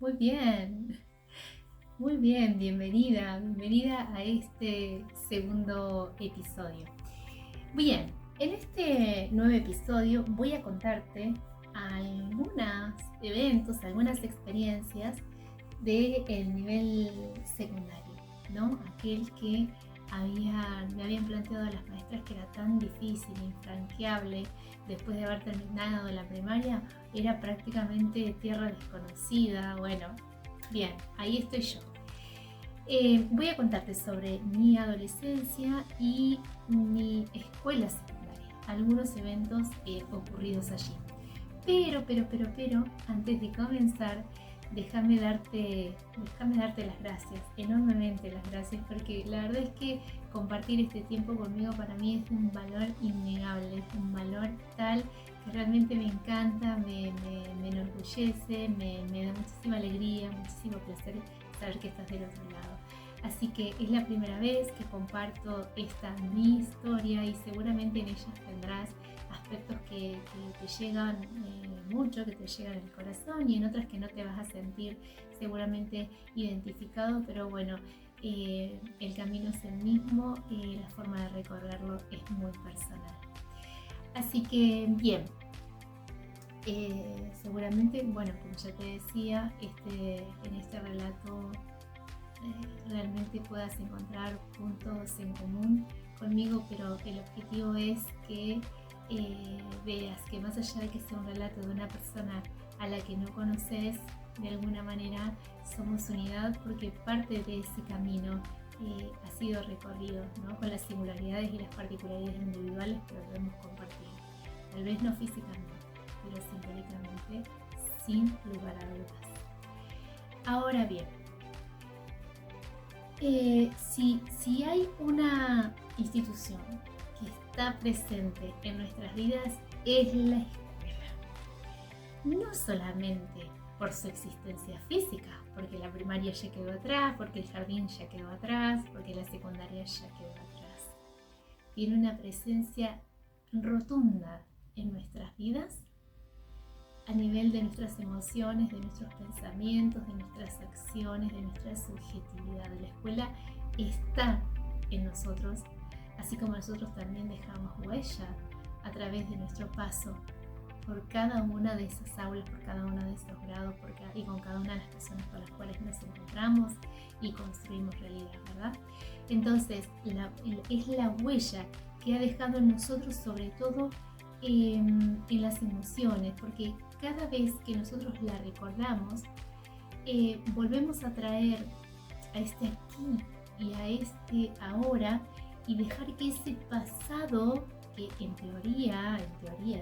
Muy bien, muy bien, bienvenida a este segundo episodio. Bien, en este nuevo episodio voy a contarte algunos eventos, algunas experiencias del nivel secundario, ¿no? Aquel que me habían planteado las maestras que era tan difícil, infranqueable, después de haber terminado la primaria, era prácticamente tierra desconocida. Bueno, bien, ahí estoy yo. Voy a contarte sobre mi adolescencia y mi escuela secundaria, algunos eventos ocurridos allí. Pero, antes de comenzar, déjame darte las gracias, enormemente las gracias, porque la verdad es que compartir este tiempo conmigo para mí es un valor innegable, es un valor tal que realmente me encanta, me enorgullece, me da muchísima alegría, muchísimo placer saber que estás del otro lado. Así que es la primera vez que comparto mi historia y seguramente en ella tendrás aspectos que te llegan mucho, que te llegan al corazón, y en otras que no te vas a sentir seguramente identificado, pero bueno, el camino es el mismo, la forma de recorrerlo es muy personal. Así que bien, seguramente, bueno, como ya te decía, en este relato realmente puedas encontrar puntos en común conmigo, pero el objetivo es que veas que más allá de que sea un relato de una persona a la que no conoces, de alguna manera somos unidad, porque parte de ese camino ha sido recorrido, ¿no? Con las singularidades y las particularidades individuales que debemos compartir. Tal vez no físicamente, pero simbólicamente, sin lugar a dudas. Ahora bien, si hay una institución que está presente en nuestras vidas, es la escuela. No solamente por su existencia física, porque la primaria ya quedó atrás, porque el jardín ya quedó atrás, porque la secundaria ya quedó atrás. Tiene una presencia rotunda en nuestras vidas a nivel de nuestras emociones, de nuestros pensamientos, de nuestras acciones, de nuestra subjetividad. La escuela está en nosotros, así como nosotros también dejamos huella a través de nuestro paso por cada una de esas aulas, por cada uno de esos grados, y con cada una de las personas con las cuales nos encontramos y construimos realidad, ¿verdad? Entonces, es la huella que ha dejado en nosotros, sobre todo en las emociones, porque cada vez que nosotros la recordamos, volvemos a traer a este aquí y a este ahora, y dejar que ese pasado, que en teoría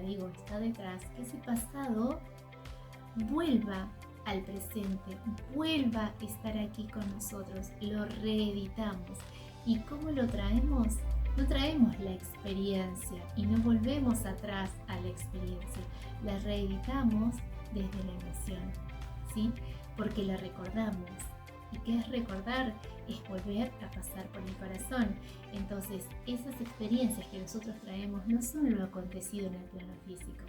digo, está detrás, que ese pasado vuelva al presente, vuelva a estar aquí con nosotros, lo reeditamos. ¿Y cómo lo traemos? No traemos la experiencia y no volvemos atrás a la experiencia, la reeditamos desde la emoción, ¿sí? Porque la recordamos. ¿Y qué es recordar? Es volver a pasar por el corazón. Entonces, esas experiencias que nosotros traemos no son lo acontecido en el plano físico,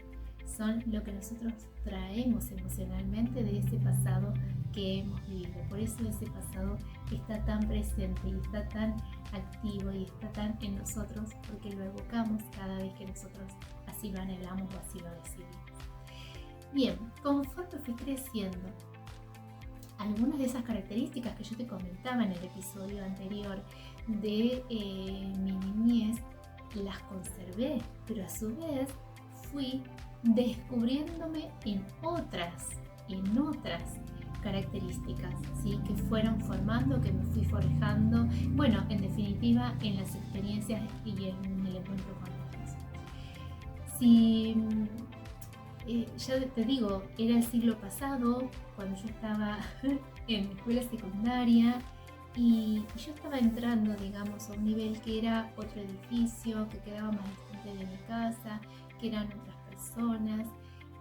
son lo que nosotros traemos emocionalmente de ese pasado que hemos vivido. Por eso ese pasado está tan presente y está tan activo y está tan en nosotros, porque lo evocamos cada vez que nosotros así lo anhelamos o así lo decidimos. Bien, conforme fui creciendo, algunas de esas características que yo te comentaba en el episodio anterior de mi niñez las conservé, pero a su vez fui descubriéndome en otras características, ¿sí? Que fueron formando, que me fui forjando, bueno, en definitiva, en las experiencias y en el encuentro con otros. Si ya te digo, era el siglo pasado, cuando yo estaba en mi escuela secundaria, y yo estaba entrando, digamos, a un nivel que era otro edificio, que quedaba más distante de mi casa, que eran otras personas,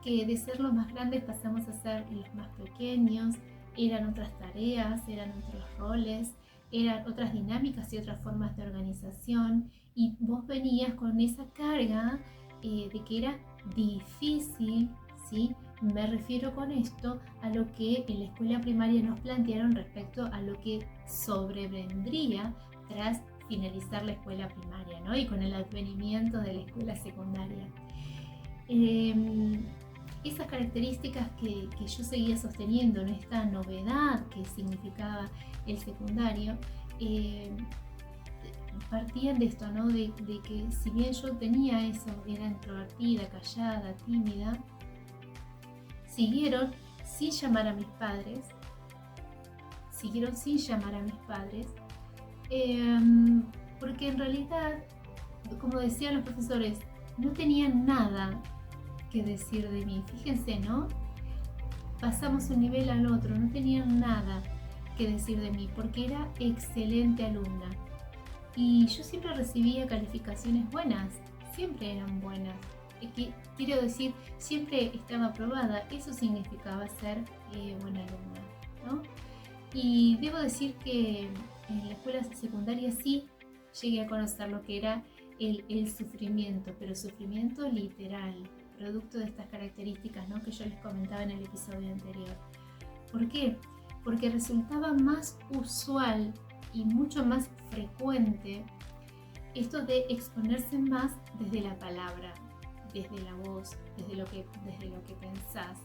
que de ser los más grandes pasamos a ser los más pequeños, eran otras tareas, eran otros roles, eran otras dinámicas y otras formas de organización, y vos venías con esa carga de que era difícil, ¿sí? Me refiero con esto a lo que en la escuela primaria nos plantearon respecto a lo que sobrevendría tras finalizar la escuela primaria, ¿no? Y con el advenimiento de la escuela secundaria. Esas características que yo seguía sosteniendo en esta novedad que significaba el secundario, partían de esto, ¿no? De que si bien yo tenía eso, era introvertida, callada, tímida, siguieron sin llamar a mis padres, porque en realidad, como decían los profesores, no tenían nada que decir de mí. Fíjense, ¿no? Pasamos un nivel al otro, no tenían nada que decir de mí, porque era excelente alumna. Y yo siempre recibía calificaciones buenas, siempre eran buenas. Quiero decir, siempre estaba aprobada, eso significaba ser buena alumna, ¿no? Y debo decir que en la escuela secundaria sí llegué a conocer lo que era el sufrimiento, pero sufrimiento literal, producto de estas características, ¿no?, que yo les comentaba en el episodio anterior. ¿Por qué? Porque resultaba más usual y mucho más frecuente esto de exponerse más desde la palabra, desde la voz, desde lo que pensás.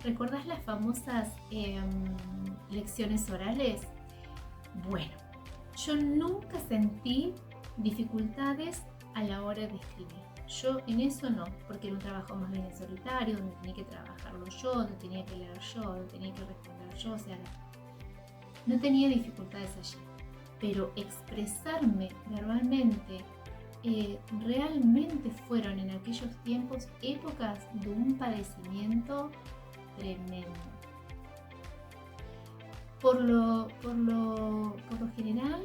¿Recordás las famosas lecciones orales? Bueno, yo nunca sentí dificultades a la hora de escribir. Yo en eso no, porque era un trabajo más bien solitario, donde tenía que trabajarlo yo, donde tenía que leer yo, donde tenía que responder yo, o sea, no tenía dificultades allí. Pero expresarme verbalmente realmente fueron en aquellos tiempos épocas de un padecimiento tremendo. Por lo general,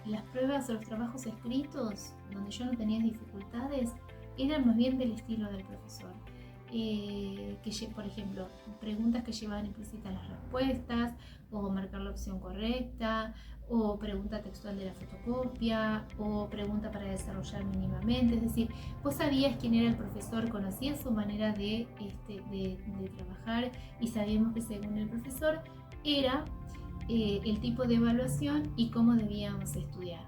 las pruebas o los trabajos escritos, donde yo no tenía dificultades, eran más bien del estilo del profesor. Por ejemplo, preguntas que llevaban implícitas las respuestas, o marcar la opción correcta, o pregunta textual de la fotocopia, o pregunta para desarrollar mínimamente. Es decir, vos sabías quién era el profesor, conocías su manera de trabajar, y sabíamos que según el profesor era el tipo de evaluación y cómo debíamos estudiar.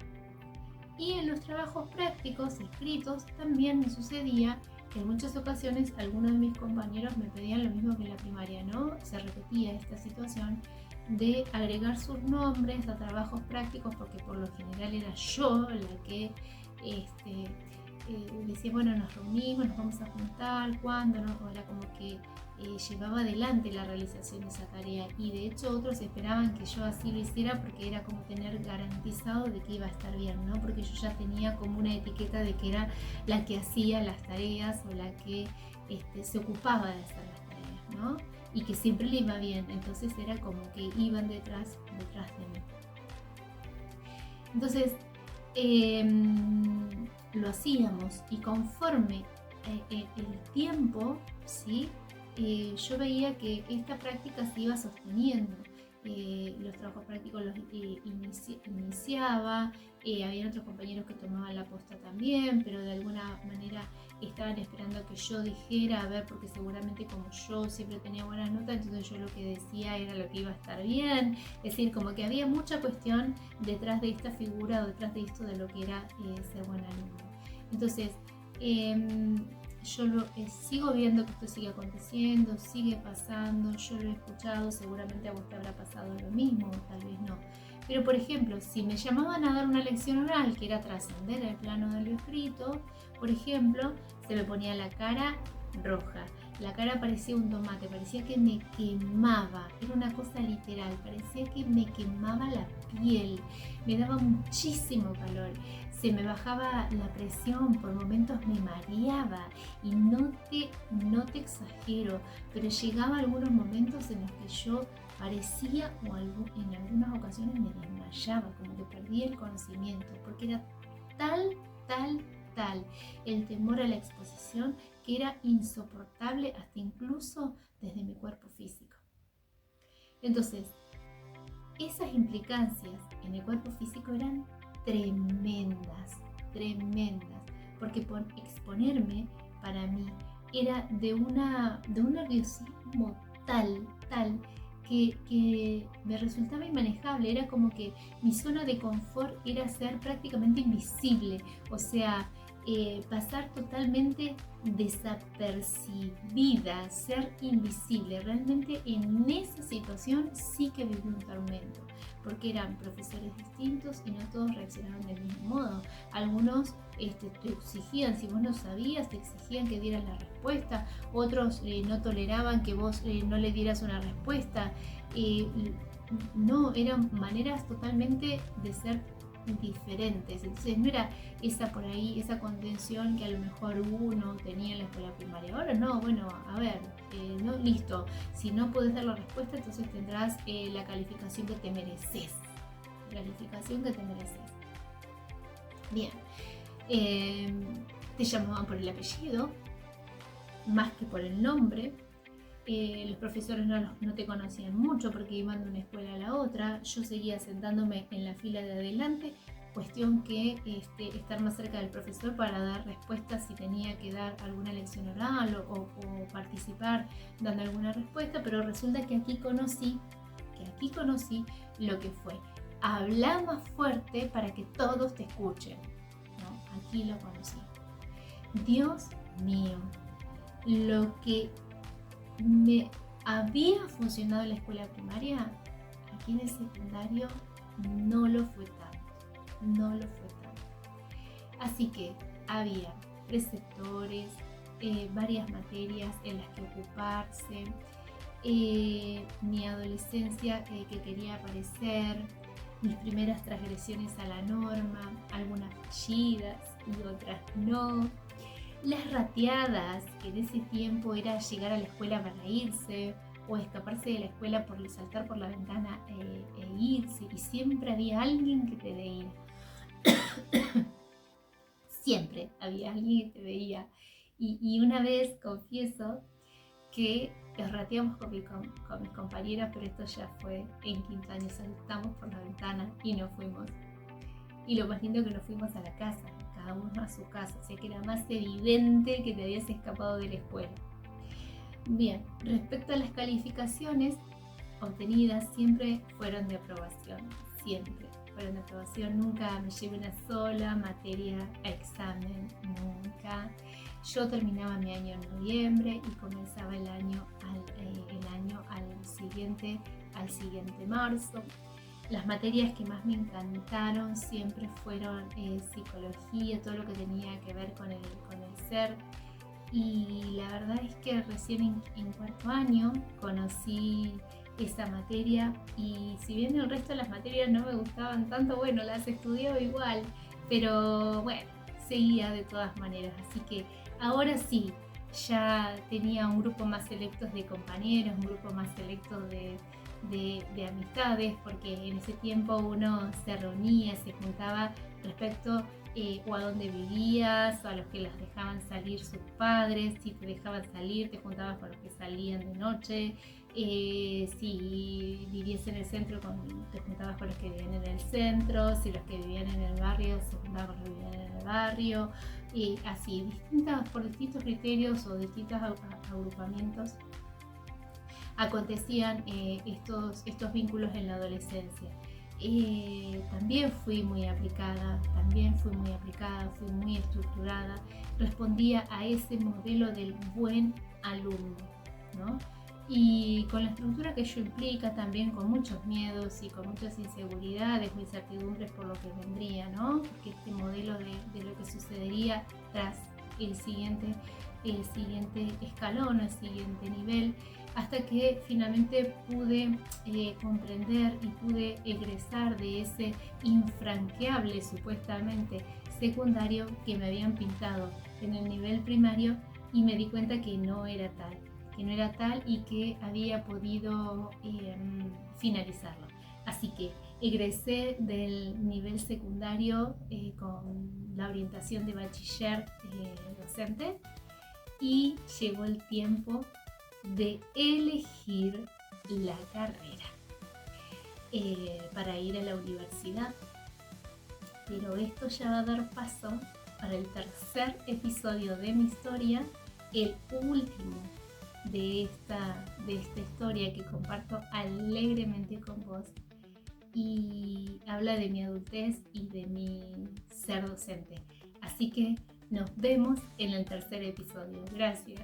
Y en los trabajos prácticos escritos también me sucedía que en muchas ocasiones algunos de mis compañeros me pedían lo mismo que en la primaria, ¿no? Se repetía esta situación de agregar sus nombres a trabajos prácticos, porque por lo general era yo la que decía, bueno, nos reunimos, nos vamos a juntar, ¿cuándo? ¿No? O era como que llevaba adelante la realización de esa tarea, y de hecho otros esperaban que yo así lo hiciera, porque era como tener garantizado de que iba a estar bien, ¿no? Porque yo ya tenía como una etiqueta de que era la que hacía las tareas, o la que se ocupaba de hacer las tareas, ¿no? Y que siempre le iba bien, entonces era como que iban detrás de mí. Entonces lo hacíamos, y conforme el tiempo, ¿sí? Yo veía que esta práctica se iba sosteniendo. Los trabajos prácticos los iniciaba, había otros compañeros que tomaban la posta también, pero de alguna manera estaban esperando a que yo dijera, a ver, porque seguramente como yo siempre tenía buenas notas, entonces yo lo que decía era lo que iba a estar bien. Es decir, como que había mucha cuestión detrás de esta figura, o detrás de esto de lo que era ser buen alumno. Entonces, yo sigo viendo que esto sigue aconteciendo, sigue pasando, yo lo he escuchado, seguramente a vos te habrá pasado lo mismo, o tal vez no. Pero por ejemplo, si me llamaban a dar una lección oral, que era trascender el plano de lo escrito, por ejemplo, se me ponía la cara roja, la cara parecía un tomate, parecía que me quemaba, era una cosa literal, parecía que me quemaba la piel, me daba muchísimo calor. Se me bajaba la presión, por momentos me mareaba, y no te exagero, pero llegaba algunos momentos en los que yo parecía, o en algunas ocasiones me desmayaba, como que perdía el conocimiento, porque era tal el temor a la exposición, que era insoportable hasta incluso desde mi cuerpo físico. Entonces, esas implicancias en el cuerpo físico eran tremendas, porque exponerme para mí era de un nerviosismo tal que me resultaba inmanejable. Era como que mi zona de confort era ser prácticamente invisible, o sea, pasar totalmente desapercibida, ser invisible. Realmente en esa situación sí que viví un tormento, porque eran profesores distintos y no todos reaccionaban del mismo modo. Algunos te exigían, si vos no sabías, te exigían que dieras la respuesta. Otros no toleraban que vos no le dieras una respuesta. No, eran maneras totalmente de ser diferentes. Entonces no era esa por ahí, esa contención que a lo mejor uno tenía en la escuela primaria. Ahora no, bueno, a ver, no, listo. Si no puedes dar la respuesta, entonces tendrás la calificación que te mereces. La calificación que te mereces. Bien. Te llamaban por el apellido, más que por el nombre. Los profesores no te conocían mucho porque iban de una escuela a la otra. Yo seguía sentándome en la fila de adelante, cuestión que estar más cerca del profesor para dar respuestas si tenía que dar alguna lección oral o participar dando alguna respuesta, pero resulta que aquí conocí lo que fue: hablar más fuerte para que todos te escuchen, ¿no? Aquí lo conocí. Dios mío, lo que me había funcionado en la escuela primaria, aquí en el secundario no lo fue tanto. Así que había preceptores, varias materias en las que ocuparse, mi adolescencia que quería aparecer, mis primeras transgresiones a la norma, algunas fallidas y otras no. Las rateadas, que en ese tiempo era llegar a la escuela para irse, o escaparse de la escuela por saltar por la ventana e irse, y siempre había alguien que te veía. Siempre había alguien que te veía. Y una vez confieso que los rateamos con mis compañeras, pero esto ya fue en quinto año, saltamos por la ventana y nos fuimos. Y lo más lindo que nos fuimos a la casa, cada uno a su casa, o sea que era más evidente que te habías escapado de la escuela. Bien, respecto a las calificaciones obtenidas, siempre fueron de aprobación, siempre fueron de aprobación. Nunca me llevé una sola materia a examen, nunca. Yo terminaba mi año en noviembre y comenzaba el año al siguiente marzo. Las materias que más me encantaron siempre fueron psicología, todo lo que tenía que ver con el ser. Y la verdad es que recién en cuarto año conocí esa materia, y si bien el resto de las materias no me gustaban tanto, bueno, las estudiaba igual, pero bueno, seguía de todas maneras. Así que ahora sí, ya tenía un grupo más selecto de compañeros, un grupo más selecto de amistades, porque en ese tiempo uno se reunía, se juntaba respecto o a dónde vivías, o a los que las dejaban salir sus padres. Si te dejaban salir, te juntabas con los que salían de noche. Si vivías en el centro, te juntabas con los que vivían en el centro. Si los que vivían en el barrio, se juntaban con los que vivían en el barrio. Así, por distintos criterios o distintos agrupamientos acontecían estos vínculos en la adolescencia. También fui muy aplicada, fui muy estructurada, respondía a ese modelo del buen alumno, ¿no? Y con la estructura que ello implica, también con muchos miedos y con muchas inseguridades o incertidumbres por lo que vendría, ¿no? Porque este modelo de lo que sucedería tras el siguiente escalón, el siguiente nivel, hasta que finalmente pude comprender y pude egresar de ese infranqueable supuestamente secundario que me habían pintado en el nivel primario, y me di cuenta que no era tal y que había podido finalizarlo. Así que egresé del nivel secundario con la orientación de bachiller docente, y llegó el tiempo de elegir la carrera para ir a la universidad. Pero esto ya va a dar paso para el tercer episodio de mi historia, el último de esta historia que comparto alegremente con vos y habla de mi adultez y de mi ser docente. Así que nos vemos en el tercer episodio. Gracias.